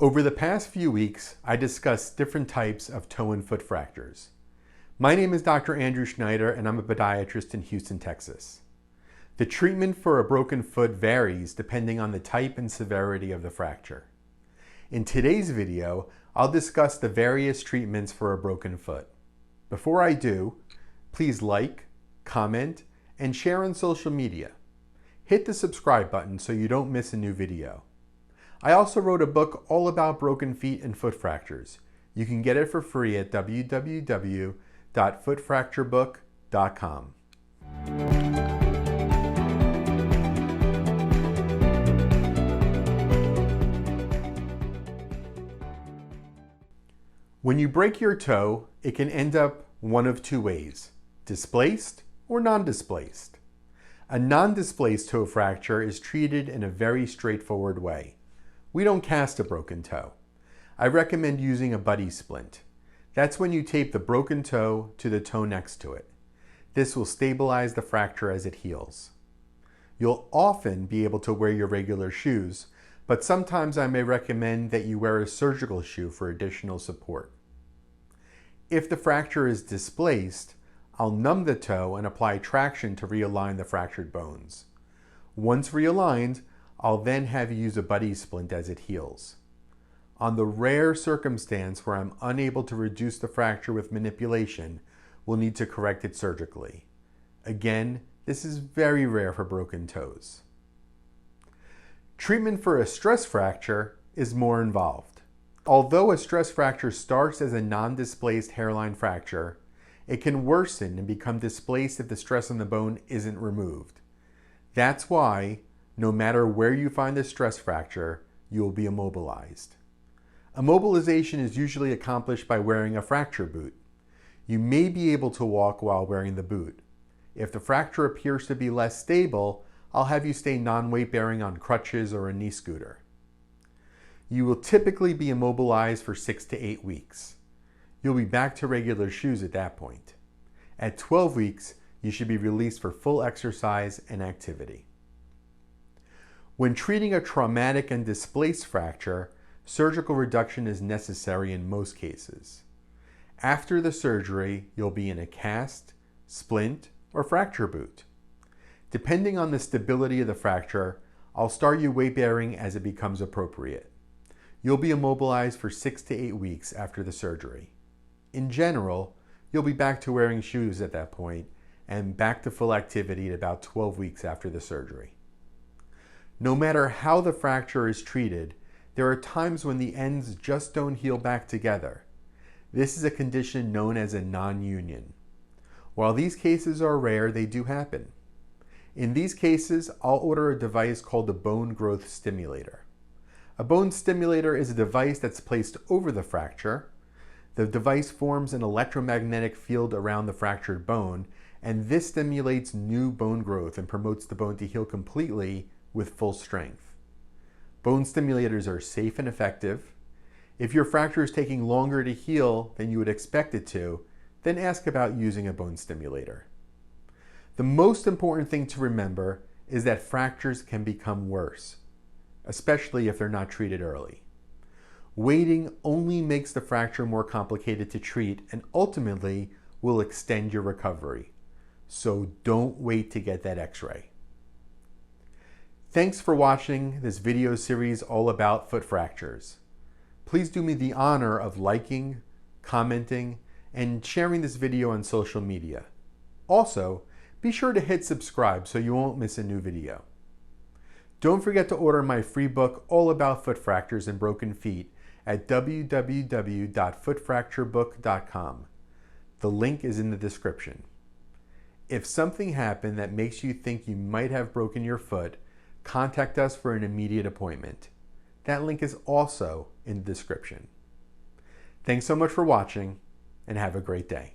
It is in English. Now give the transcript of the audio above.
Over the past few weeks, I discussed different types of toe and foot fractures. My name is Dr. Andrew Schneider, and I'm a podiatrist in Houston, Texas. The treatment for a broken foot varies depending on the type and severity of the fracture. In today's video, I'll discuss the various treatments for a broken foot. Before I do, please like, comment, and share on social media. Hit the subscribe button so you don't miss a new video. I also wrote a book all about broken feet and foot fractures. You can get it for free at www.footfracturebook.com. When you break your toe, it can end up one of two ways: displaced or non-displaced. A non-displaced toe fracture is treated in a very straightforward way. We don't cast a broken toe. I recommend using a buddy splint. That's when you tape the broken toe to the toe next to it. This will stabilize the fracture as it heals. You'll often be able to wear your regular shoes, but sometimes I may recommend that you wear a surgical shoe for additional support. If the fracture is displaced, I'll numb the toe and apply traction to realign the fractured bones. Once realigned, I'll then have you use a buddy splint as it heals. On the rare circumstance where I'm unable to reduce the fracture with manipulation, we'll need to correct it surgically. Again, this is very rare for broken toes. Treatment for a stress fracture is more involved. Although a stress fracture starts as a non-displaced hairline fracture, it can worsen and become displaced if the stress on the bone isn't removed. That's why, no matter where you find the stress fracture, you will be immobilized. Immobilization is usually accomplished by wearing a fracture boot. You may be able to walk while wearing the boot. If the fracture appears to be less stable, I'll have you stay non-weight bearing on crutches or a knee scooter. You will typically be immobilized for 6 to 8 weeks. You'll be back to regular shoes at that point. At 12 weeks, you should be released for full exercise and activity. When treating a traumatic and displaced fracture, surgical reduction is necessary in most cases. After the surgery, you'll be in a cast, splint, or fracture boot. Depending on the stability of the fracture, I'll start you weight bearing as it becomes appropriate. You'll be immobilized for 6 to 8 weeks after the surgery. In general, you'll be back to wearing shoes at that point and back to full activity at about 12 weeks after the surgery. No matter how the fracture is treated, there are times when the ends just don't heal back together. This is a condition known as a non-union. While these cases are rare, they do happen. In these cases, I'll order a device called a bone growth stimulator. A bone stimulator is a device that's placed over the fracture. The device forms an electromagnetic field around the fractured bone, and this stimulates new bone growth and promotes the bone to heal completely with full strength. Bone stimulators are safe and effective. If your fracture is taking longer to heal than you would expect it to, then ask about using a bone stimulator. The most important thing to remember is that fractures can become worse, especially if they're not treated early. Waiting only makes the fracture more complicated to treat and ultimately will extend your recovery. So don't wait to get that X-ray. Thanks for watching this video series all about foot fractures. Please do me the honor of liking, commenting, and sharing this video on social media. Also, be sure to hit subscribe so you won't miss a new video. Don't forget to order my free book all about foot fractures and broken feet at www.footfracturebook.com. The link is in the description. If something happened that makes you think you might have broken your foot, contact us for an immediate appointment. That link is also in the description. Thanks so much for watching, and have a great day.